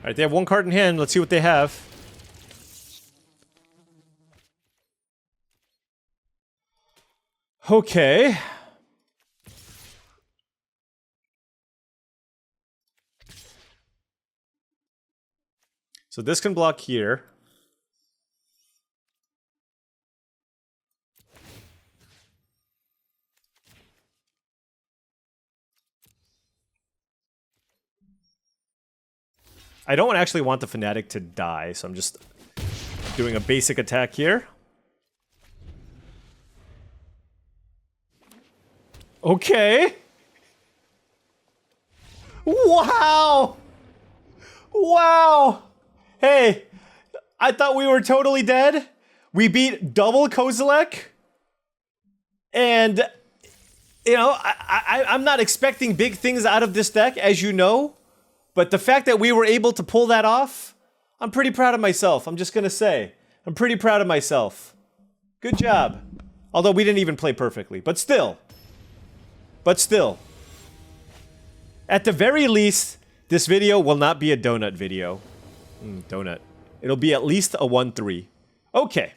Alright, they have 1 card in hand. Let's see what they have. Okay. So this can block here. I don't actually want the Fanatic to die, so I'm just doing a basic attack here. Okay. Wow! Wow! Hey, I thought we were totally dead. We beat double Kozilek. And, you know, I'm not expecting big things out of this deck, as you know. But the fact that we were able to pull that off, I'm pretty proud of myself. I'm just gonna say. I'm pretty proud of myself. Good job. Although we didn't even play perfectly. But still. But still. At the very least, this video will not be a donut video. Donut. It'll be at least a 1-3. Okay.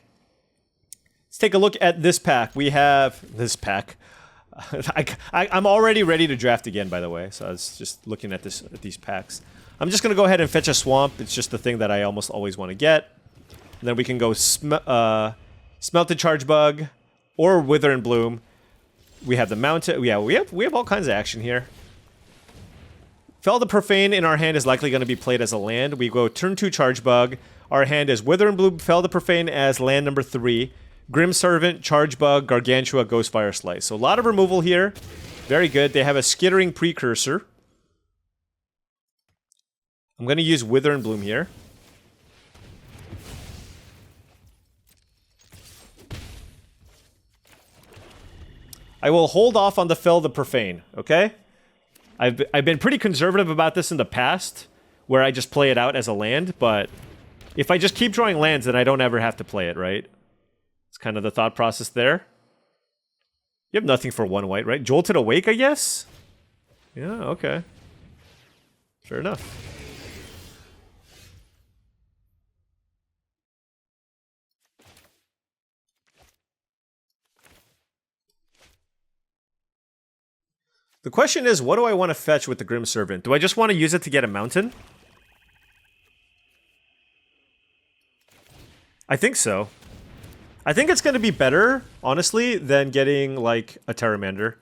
Let's take a look at this pack. We have this pack. I'm already ready to draft again, by the way. So I was just looking at these packs. I'm just gonna go ahead and fetch a Swamp. It's just the thing that I almost always want to get. And then we can go Smelted Charge Bug or Wither and Bloom. We have the Mountain. Yeah, we have all kinds of action here. Fel the Profane in our hand is likely going to be played as a land. We go turn 2 Charge Bug. Our hand is Wither and Bloom, Fel the Profane as land number 3. Grim Servant, Charge Bug, Gargantua, Ghostfire Slice. So a lot of removal here. Very good. They have a Skittering Precursor. I'm going to use Wither and Bloom here. I will hold off on the Fel the Profane, okay? I've been pretty conservative about this in the past, where I just play it out as a land, but if I just keep drawing lands, then I don't ever have to play it, right? It's kind of the thought process there. You have nothing for 1 white, right? Jolted Awake, I guess? Yeah, okay. Fair enough. The question is, what do I want to fetch with the Grim Servant? Do I just want to use it to get a mountain? I think so. I think it's going to be better, honestly, than getting, like, a Pteramander.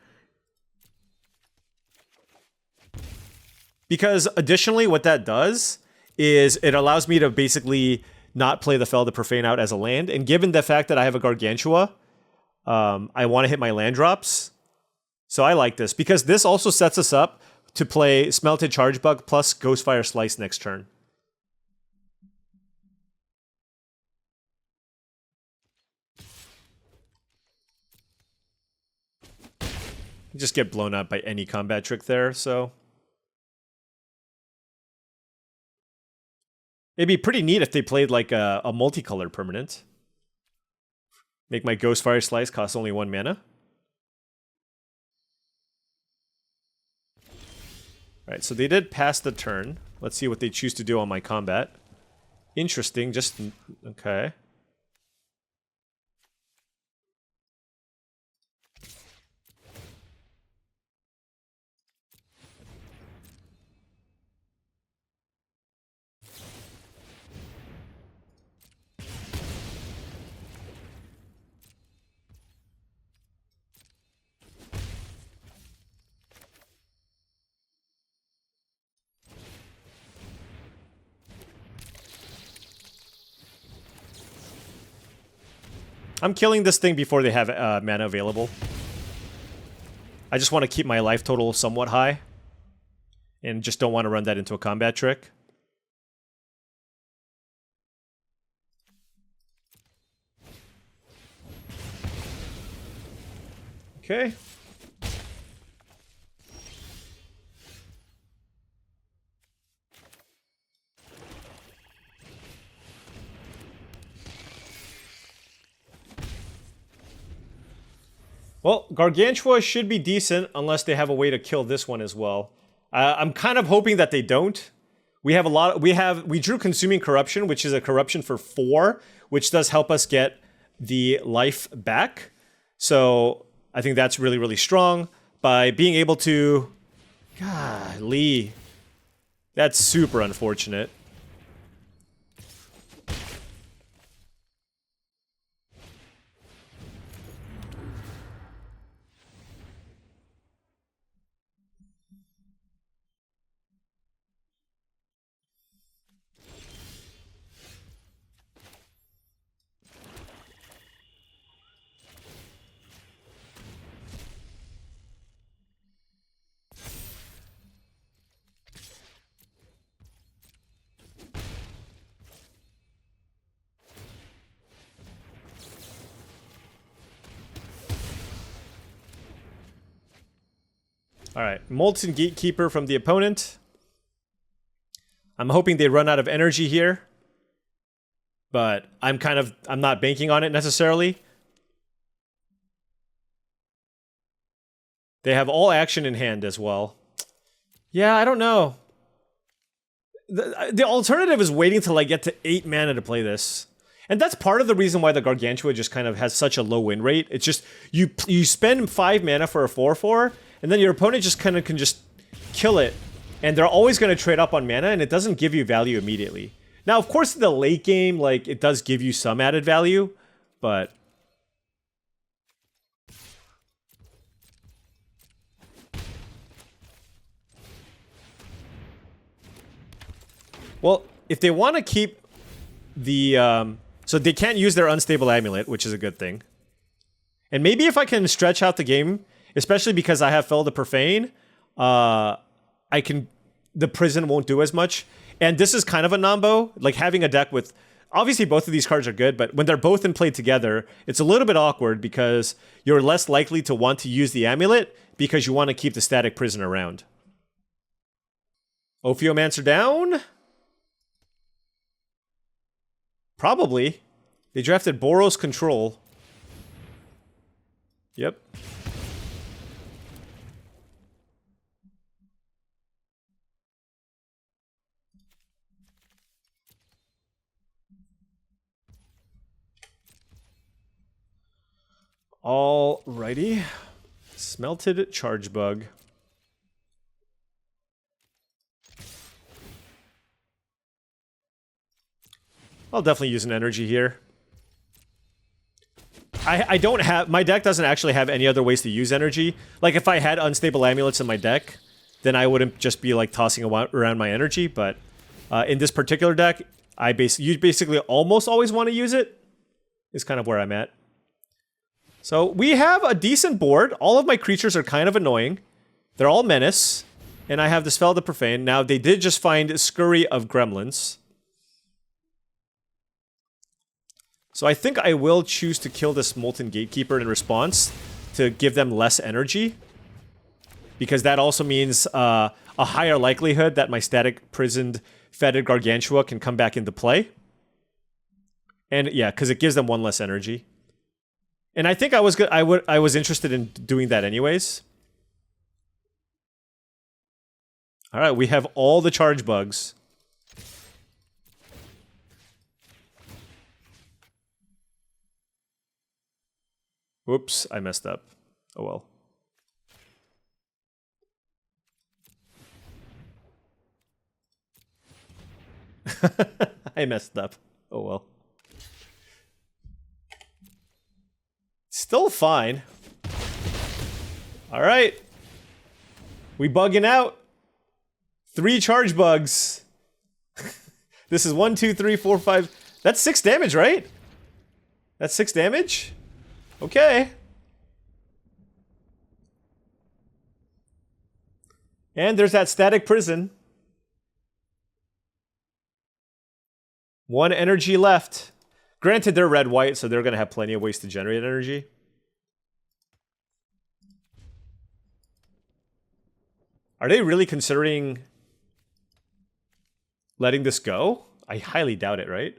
Because, additionally, what that does is it allows me to basically not play the Fel the Profane out as a land. And given the fact that I have a Gargantua, I want to hit my land drops. So I like this, because this also sets us up to play Smelted Charge Bug plus Ghostfire Slice next turn. Just get blown up by any combat trick there, so... It'd be pretty neat if they played like a multicolored permanent. Make my Ghostfire Slice cost only 1 mana. Alright, so they did pass the turn. Let's see what they choose to do on my combat. Interesting, just... okay. I'm killing this thing before they have mana available. I just want to keep my life total somewhat high. And just don't want to run that into a combat trick. Okay. Well, Gargantua should be decent unless they have a way to kill this one as well. I'm kind of hoping that they don't. We have a lot. We drew Consuming Corruption, which is a corruption for 4, which does help us get the life back. So I think that's really, really strong. By being able to, golly, that's super unfortunate. Alright, Molten Gatekeeper from the opponent. I'm hoping they run out of energy here. But I'm not banking on it necessarily. They have all action in hand as well. Yeah, I don't know. The alternative is waiting till I get to 8 mana to play this. And that's part of the reason why the Gargantua just kind of has such a low win rate. It's just, you spend 5 mana for a 4/4, and then your opponent just kind of can just kill it. And they're always going to trade up on mana, and it doesn't give you value immediately. Now, of course, in the late game, like, it does give you some added value, but... well, if they want to keep the... so they can't use their Unstable Amulet, which is a good thing. And maybe if I can stretch out the game, especially because I have Fel the Profane, I can... the Prison won't do as much. And this is kind of a nombo, like having a deck with... obviously, both of these cards are good, but when they're both in play together, it's a little bit awkward because you're less likely to want to use the Amulet because you want to keep the Static Prison around. Ophiomancer down? Probably. They drafted Boros Control. Yep. Alrighty. Smelted Charge Bug. I'll definitely use an energy here. I don't have... my deck doesn't actually have any other ways to use energy. Like, if I had Unstable Amulets in my deck, then I wouldn't just be, like, tossing around my energy, but in this particular deck, you basically almost always want to use it, is kind of where I'm at. So, we have a decent board. All of my creatures are kind of annoying. They're all Menace, and I have the Fel the Profane. Now, they did just find Scurry of Gremlins. So I think I will choose to kill this Molten Gatekeeper in response to give them less energy. Because that also means a higher likelihood that my Static Prisoned Fetid Gargantua can come back into play. And yeah, because it gives them 1 less energy. And I think I was good. I was interested in doing that anyways. All right, we have all the charge bugs. Whoops, I messed up. Oh well. I messed up. Oh well. Still fine. All right. We bugging out. 3 charge bugs. This is 1, 2, 3, 4, 5. That's 6 damage, right? That's 6 damage? Okay. And there's that static prison. 1 energy left. Granted, they're red-white, so they're going to have plenty of ways to generate energy. Are they really considering letting this go? I highly doubt it, right?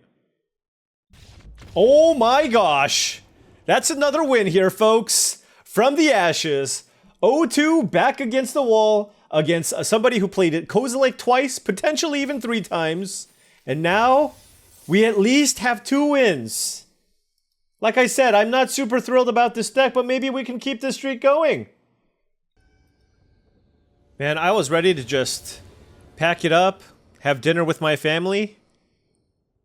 Oh my gosh! That's another win here, folks. From the ashes. 0-2 back against the wall against somebody who played it Kozilek twice, potentially even 3 times. And now we at least have 2 wins. Like I said, I'm not super thrilled about this deck, but maybe we can keep this streak going. Man, I was ready to just pack it up, have dinner with my family,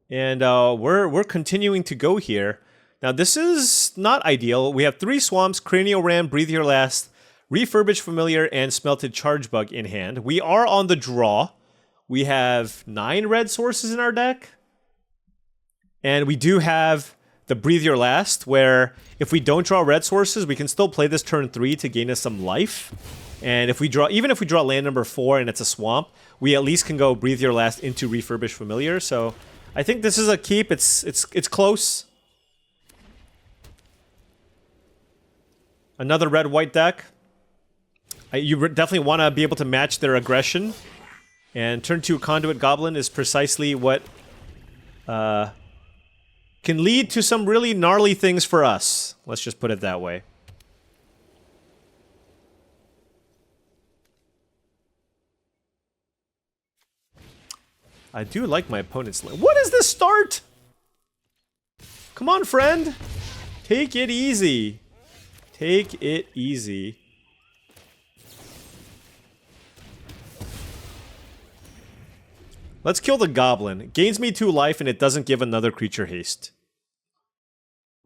and we're continuing to go here. Now, this is not ideal. We have 3 Swamps, Cranial Ram, Breathe Your Last, Refurbished Familiar, and Smelted Charge Bug in hand. We are on the draw. We have 9 red sources in our deck. And we do have the Breathe Your Last, where if we don't draw red sources, we can still play this turn 3 to gain us some life. And if we draw, even if we draw land number 4 and it's a swamp, we at least can go Breathe Your Last into Refurbished Familiar. So I think this is a keep. It's close. Another red-white deck. You definitely want to be able to match their aggression. And turn 2 Conduit Goblin is precisely what can lead to some really gnarly things for us. Let's just put it that way. I do like my opponent's land. What is this start? Come on, friend. Take it easy. Take it easy. Let's kill the goblin. It gains me 2 life and it doesn't give another creature haste.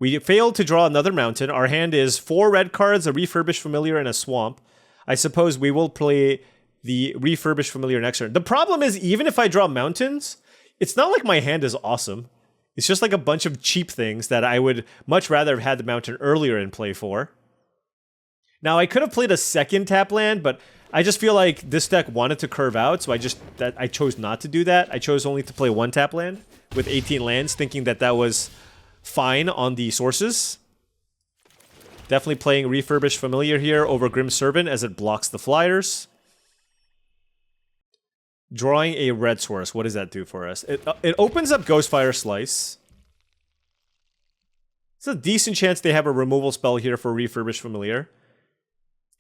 We failed to draw another mountain. Our hand is 4 red cards, a Refurbished Familiar, and a Swamp. I suppose we will play the Refurbished Familiar next turn. The problem is, even if I draw mountains, it's not like my hand is awesome. It's just like a bunch of cheap things that I would much rather have had the mountain earlier in play for. Now, I could have played a second tap land, but I just feel like this deck wanted to curve out, so I chose not to do that. I chose only to play 1 tap land with 18 lands, thinking that that was fine on the sources. Definitely playing Refurbished Familiar here over Grim Servant as it blocks the flyers. Drawing a red source. What does that do for us? It opens up Ghostfire Slice. It's a decent chance they have a removal spell here for Refurbished Familiar.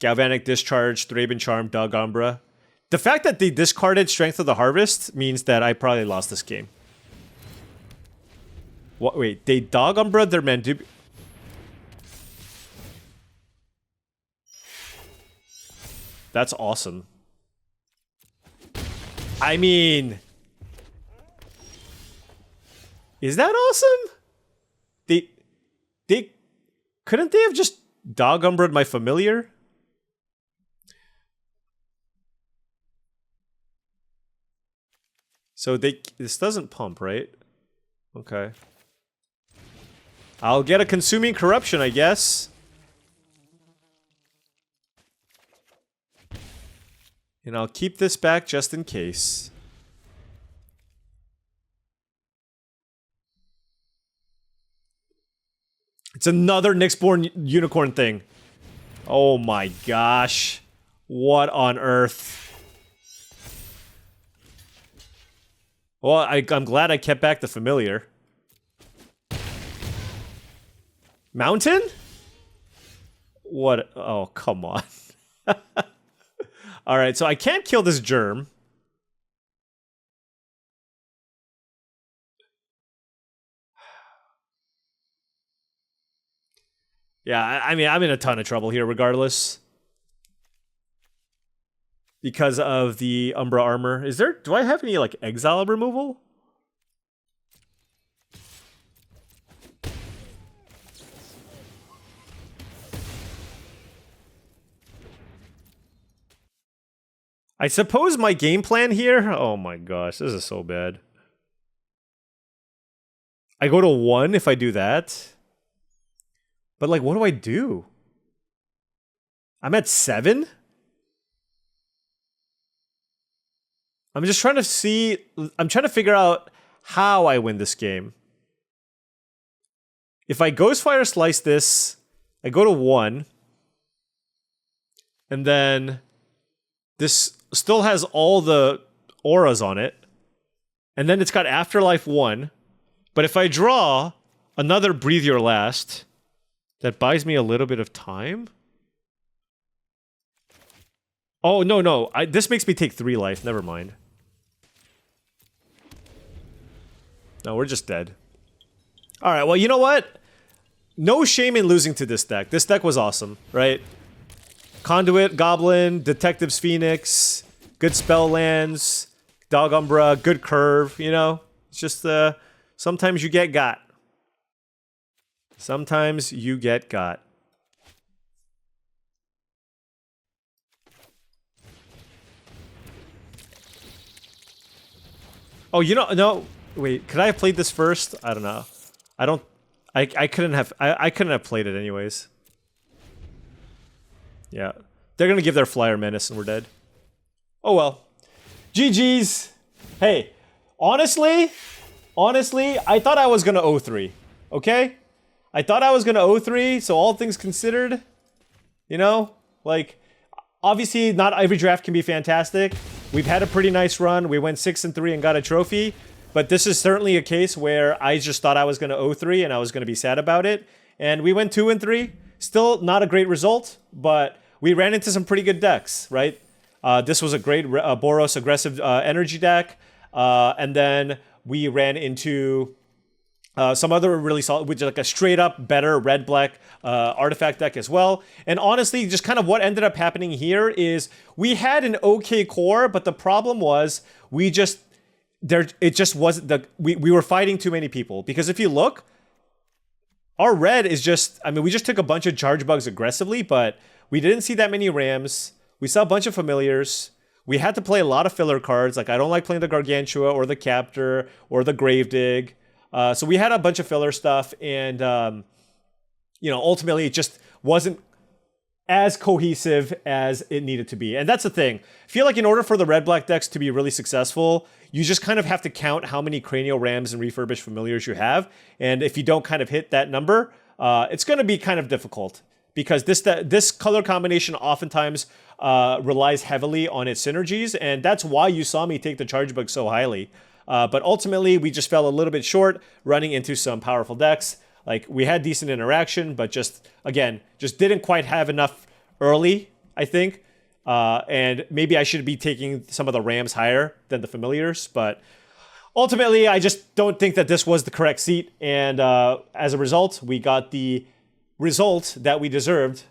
Galvanic Discharge, Thraben Charm, Dog Umbra. The fact that they discarded Strength of the Harvest means that I probably lost this game. What? Wait, they Dog Umbra their Mandubi... That's awesome. I mean... Is that awesome? They... Couldn't they have just Dog Umbra'd my Familiar? So this doesn't pump, right? Okay. I'll get a Consuming Corruption, I guess. And I'll keep this back just in case. It's another Nyxborn Unicorn thing. Oh my gosh. What on earth? Well, I'm glad I kept back the Familiar. Mountain? What? Oh, come on. All right, so I can't kill this germ. Yeah, I mean, I'm in a ton of trouble here regardless. Because of the Umbra armor. Do I have any, like, exile removal? I suppose my game plan here... Oh my gosh, this is so bad. I go to 1 if I do that. But, like, what do I do? I'm at 7? I'm just trying to see... I'm trying to figure out how I win this game. If I Ghostfire Slice this, I go to 1. And then... This still has all the auras on it. And then it's got Afterlife 1. But if I draw another Breathe Your Last, that buys me a little bit of time. Oh, no. This makes me take 3 life. Never mind. No, we're just dead. Alright, well, you know what? No shame in losing to this deck. This deck was awesome, right? Conduit, Goblin, Detective's Phoenix, good spell lands, Dog Umbra, good curve, you know? It's just, sometimes you get got. Sometimes you get got. Oh, you know, no, wait, could I have played this first? I don't know. I couldn't have played it anyways. Yeah. They're gonna give their Flyer Menace and we're dead. Oh well. GG's. Hey, honestly, I thought I was gonna 0-3. Okay? I thought I was gonna 0-3, so all things considered, you know, like, obviously not every draft can be fantastic. We've had a pretty nice run. We went 6-3 and got a trophy. But this is certainly a case where I just thought I was gonna 0-3 and I was gonna be sad about it. And we went 2-3. Still not a great result, but we ran into some pretty good decks, right? This was a great Boros aggressive energy deck. And then we ran into some other really solid, which is like a straight up better red-black artifact deck as well. And honestly, just kind of what ended up happening here is we had an okay core, but the problem was we were fighting too many people. Because if you look, our red is just, I mean, we just took a bunch of charge bugs aggressively, but we didn't see that many rams. We saw a bunch of familiars. We had to play a lot of filler cards. Like, I don't like playing the Gargantua or the Captor or the Gravedigg. So we had a bunch of filler stuff, and, you know, ultimately it just wasn't as cohesive as it needed to be. And that's the thing. I feel like in order for the red-black decks to be really successful, you just kind of have to count how many Cranial Rams and Refurbished Familiars you have. And if you don't kind of hit that number, it's going to be kind of difficult. Because this color combination oftentimes relies heavily on its synergies. And that's why you saw me take the charge bug so highly. But ultimately, we just fell a little bit short running into some powerful decks. Like, we had decent interaction, but just didn't quite have enough early, I think. And maybe I should be taking some of the Rams higher than the Familiars. But ultimately, I just don't think that this was the correct seat. And as a result, we got the result that we deserved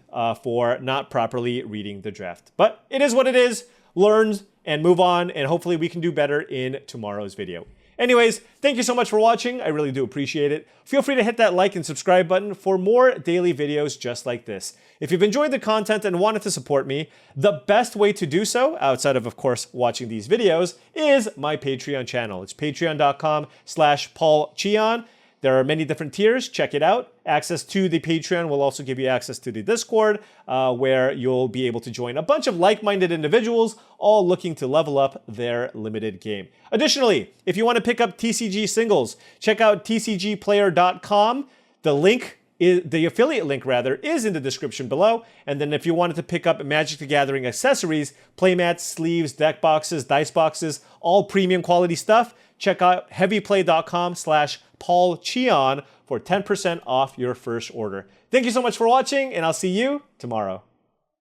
for not properly reading the draft. But it is what it is. Learn and move on, and hopefully we can do better in tomorrow's video. Anyways, thank you so much for watching. I really do appreciate it. Feel free to hit that like and subscribe button for more daily videos just like this. If you've enjoyed the content and wanted to support me, the best way to do so, outside of course, watching these videos, is my Patreon channel. It's patreon.com/paulcheon. There are many different tiers. Check it out. Access to the Patreon will also give you access to the Discord, where you'll be able to join a bunch of like-minded individuals, all looking to level up their limited game. Additionally, if you want to pick up TCG singles, check out tcgplayer.com. The affiliate link rather is in the description below. And then if you wanted to pick up Magic the Gathering accessories, playmats, sleeves, deck boxes, dice boxes, all premium quality stuff, check out heavyplay.com/paulcheon for 10% off your first order. Thank you so much for watching, and I'll see you tomorrow.